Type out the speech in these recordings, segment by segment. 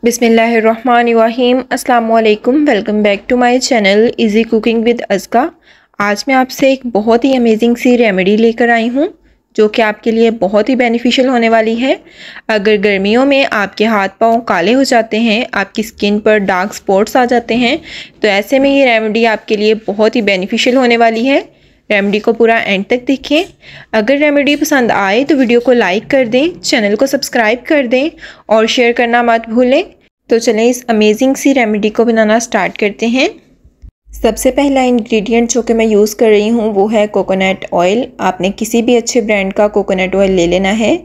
बिस्मिल्लाहिर्रहमानिर्रहीम। अस्सलाम वालेकुम। Welcome back to my channel easy cooking with Azka. आज मैं आपसे एक बहुत ही अमेजिंग सी रेमेडी लेकर आई हूँ जो कि आपके लिए बहुत ही बेनिफिशियल होने वाली है। अगर गर्मियों में आपके हाथ पाँव काले हो जाते हैं, आपकी स्किन पर डार्क स्पॉट्स आ जाते हैं, तो ऐसे में ये रेमेडी आपके लिए बहुत ही बेनिफिशियल होने वाली है। रेमेडी को पूरा एंड तक देखें। अगर रेमेडी पसंद आए तो वीडियो को लाइक कर दें, चैनल को सब्सक्राइब कर दें और शेयर करना मत भूलें। तो चलें इस अमेजिंग सी रेमेडी को बनाना स्टार्ट करते हैं। सबसे पहला इंग्रेडिएंट जो कि मैं यूज़ कर रही हूँ वो है कोकोनट ऑयल। आपने किसी भी अच्छे ब्रांड का कोकोनट ऑयल ले लेना है।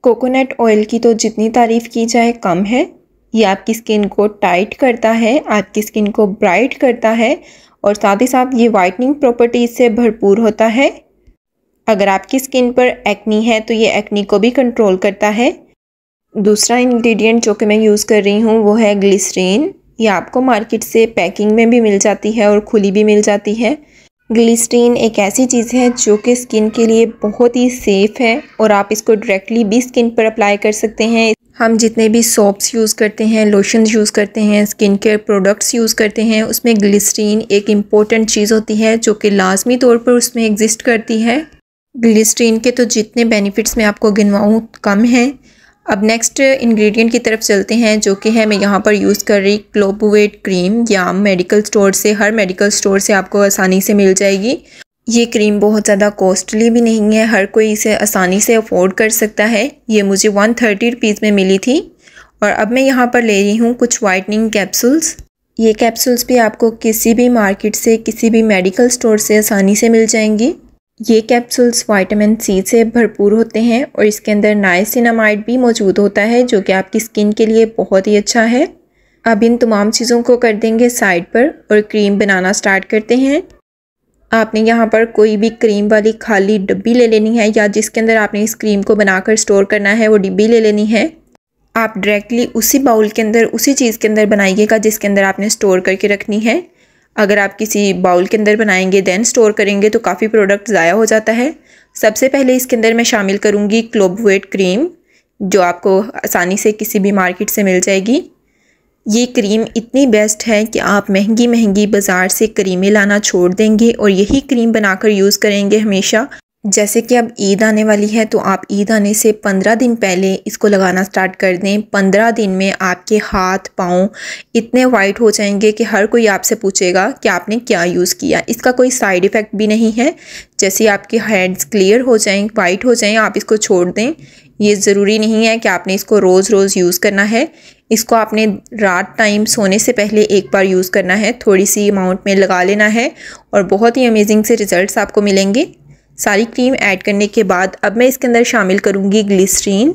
कोकोनट ऑयल की तो जितनी तारीफ़ की जाए कम है। ये आपकी स्किन को टाइट करता है, आपकी स्किन को ब्राइट करता है और साथ ही साथ ये वाइटनिंग प्रॉपर्टीज से भरपूर होता है। अगर आपकी स्किन पर एक्नी है तो ये एक्नी को भी कंट्रोल करता है। दूसरा इंग्रेडिएंट जो कि मैं यूज़ कर रही हूँ वो है ग्लिसरीन। ये आपको मार्केट से पैकिंग में भी मिल जाती है और खुली भी मिल जाती है। ग्लिसरीन एक ऐसी चीज़ है जो कि स्किन के लिए बहुत ही सेफ़ है और आप इसको डायरेक्टली भी स्किन पर अप्लाई कर सकते हैं। हम जितने भी सोप्स यूज़ करते हैं, लोशंस यूज़ करते हैं, स्किन केयर प्रोडक्ट्स यूज़ करते हैं, उसमें ग्लिसरीन एक इम्पॉर्टेंट चीज़ होती है जो कि लाजमी तौर पर उसमें एग्जिस्ट करती है। ग्लिसरीन के तो जितने बेनिफिट्स मैं आपको गिनवाऊँ कम हैं। अब नेक्स्ट इंग्रेडिएंट की तरफ चलते हैं जो कि है मैं यहाँ पर यूज़ कर रही ग्लोबुवेट क्रीम। या मेडिकल स्टोर से, हर मेडिकल स्टोर से आपको आसानी से मिल जाएगी। ये क्रीम बहुत ज़्यादा कॉस्टली भी नहीं है, हर कोई इसे आसानी से अफोर्ड कर सकता है। ये मुझे 130 रुपीज़ में मिली थी। और अब मैं यहाँ पर ले रही हूँ कुछ वाइटनिंग कैप्सूल्स। ये कैप्सूल्स भी आपको किसी भी मार्केट से, किसी भी मेडिकल स्टोर से आसानी से मिल जाएंगी। ये कैप्सूल्स विटामिन सी से भरपूर होते हैं और इसके अंदर नाइसिनामाइड भी मौजूद होता है जो कि आपकी स्किन के लिए बहुत ही अच्छा है। अब इन तमाम चीज़ों को कर देंगे साइड पर और क्रीम बनाना स्टार्ट करते हैं। आपने यहाँ पर कोई भी क्रीम वाली खाली डब्बी ले लेनी है या जिसके अंदर आपने इस क्रीम को बनाकर स्टोर करना है वो डिब्बी ले लेनी है। आप डायरेक्टली उसी बाउल के अंदर, उसी चीज़ के अंदर बनाइएगा जिसके अंदर आपने स्टोर करके रखनी है। अगर आप किसी बाउल के अंदर बनाएंगे देन स्टोर करेंगे तो काफ़ी प्रोडक्ट ज़ाया हो जाता है। सबसे पहले इसके अंदर मैं शामिल करूँगी ग्लोबुवेट क्रीम जो आपको आसानी से किसी भी मार्केट से मिल जाएगी। ये क्रीम इतनी बेस्ट है कि आप महंगी महंगी बाज़ार से क्रीमें लाना छोड़ देंगे और यही क्रीम बनाकर यूज़ करेंगे हमेशा। जैसे कि अब ईद आने वाली है तो आप ईद आने से 15 दिन पहले इसको लगाना स्टार्ट कर दें। 15 दिन में आपके हाथ पाँव इतने वाइट हो जाएंगे कि हर कोई आपसे पूछेगा कि आपने क्या यूज़ किया। इसका कोई साइड इफ़ेक्ट भी नहीं है। जैसे आपके हैंड्स क्लियर हो जाएं, वाइट हो जाएं, आप इसको छोड़ दें। ये ज़रूरी नहीं है कि आपने इसको रोज़ रोज़ यूज़ करना है। इसको आपने रात टाइम सोने से पहले एक बार यूज़ करना है, थोड़ी सी अमाउंट में लगा लेना है और बहुत ही अमेजिंग से रिज़ल्ट्स आपको मिलेंगे। सारी क्रीम ऐड करने के बाद अब मैं इसके अंदर शामिल करूँगी ग्लिसरीन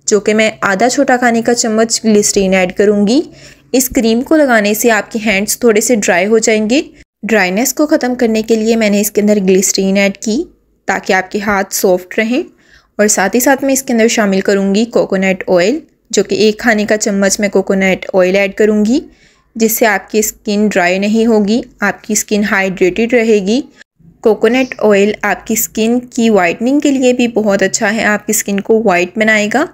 जो कि मैं आधा छोटा खाने का चम्मच ग्लिसरीन ऐड करूँगी। इस क्रीम को लगाने से आपके हैंड्स थोड़े से ड्राई हो जाएंगे। ड्राइनेस को ख़त्म करने के लिए मैंने इसके अंदर ग्लिसरीन ऐड की ताकि आपके हाथ सॉफ्ट रहें। और साथ ही साथ मैं इसके अंदर शामिल करूँगी कोकोनट ऑयल जो कि 1 खाने का चम्मच मैं कोकोनट ऑयल ऐड करूँगी जिससे आपकी स्किन ड्राई नहीं होगी, आपकी स्किन हाइड्रेटेड रहेगी। कोकोनट ऑयल आपकी स्किन की वाइटनिंग के लिए भी बहुत अच्छा है, आपकी स्किन को वाइट बनाएगा।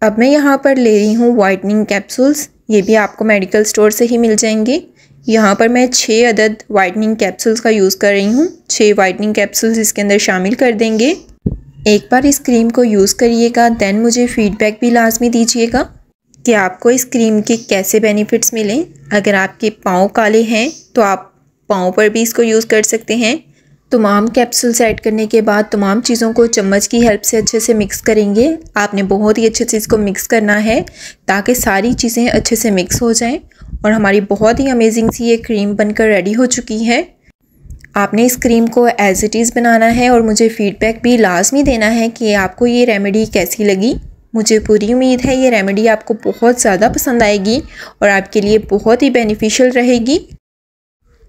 अब मैं यहाँ पर ले रही हूँ वाइटनिंग कैप्सूल्स। ये भी आपको मेडिकल स्टोर से ही मिल जाएंगे। यहाँ पर मैं 6 अदद वाइटनिंग कैप्सूल्स का यूज़ कर रही हूँ। 6 वाइटनिंग कैप्सूल्स इसके अंदर शामिल कर देंगे। एक बार इस क्रीम को यूज़ करिएगा देन मुझे फ़ीडबैक भी लाजमी दीजिएगा कि आपको इस क्रीम के कैसे बेनिफिट्स मिलें। अगर आपके पाँव काले हैं तो आप पाँव पर भी इसको यूज़ कर सकते हैं। तमाम कैप्सूल्स ऐड करने के बाद तमाम चीज़ों को चम्मच की हेल्प से अच्छे से मिक्स करेंगे। आपने बहुत ही अच्छे से इसको मिक्स करना है ताकि सारी चीज़ें अच्छे से मिक्स हो जाएं और हमारी बहुत ही अमेजिंग सी ये क्रीम बनकर रेडी हो चुकी है। आपने इस क्रीम को एज़ इट इज़ बनाना है और मुझे फ़ीडबैक भी लाजमी देना है कि आपको ये रेमेडी कैसी लगी। मुझे पूरी उम्मीद है ये रेमेडी आपको बहुत ज़्यादा पसंद आएगी और आपके लिए बहुत ही बेनिफिशियल रहेगी।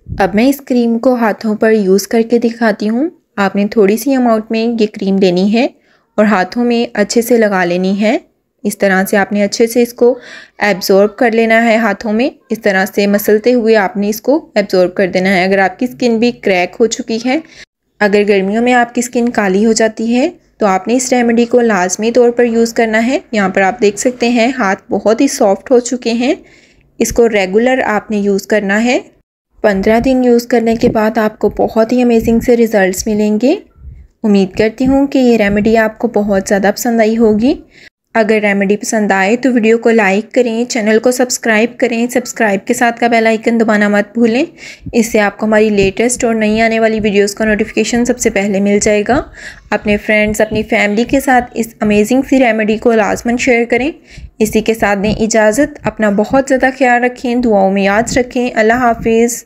अब मैं इस क्रीम को हाथों पर यूज़ करके दिखाती हूँ। आपने थोड़ी सी अमाउंट में ये क्रीम लेनी है और हाथों में अच्छे से लगा लेनी है। इस तरह से आपने अच्छे से इसको एब्जॉर्ब कर लेना है हाथों में। इस तरह से मसलते हुए आपने इसको एब्जॉर्ब कर देना है। अगर आपकी स्किन भी क्रैक हो चुकी है, अगर गर्मियों में आपकी स्किन काली हो जाती है तो आपने इस रेमेडी को लाजमी तौर पर यूज़ करना है। यहाँ पर आप देख सकते हैं हाथ बहुत ही सॉफ्ट हो चुके हैं। इसको रेगुलर आपने यूज़ करना है। 15 दिन यूज़ करने के बाद आपको बहुत ही अमेजिंग से रिज़ल्ट्स मिलेंगे। उम्मीद करती हूँ कि ये रेमेडी आपको बहुत ज़्यादा पसंद आई होगी। अगर रेमेडी पसंद आए तो वीडियो को लाइक करें, चैनल को सब्सक्राइब करें। सब्सक्राइब के साथ का बेल आइकन दबाना मत भूलें। इससे आपको हमारी लेटेस्ट और नई आने वाली वीडियोस का नोटिफिकेशन सबसे पहले मिल जाएगा। अपने फ्रेंड्स, अपनी फैमिली के साथ इस अमेजिंग सी रेमेडी को लाजमन शेयर करें। इसी के साथ दें इजाज़त। अपना बहुत ज़्यादा ख्याल रखें, दुआओं में याद रखें। अल्लाह हाफिज़।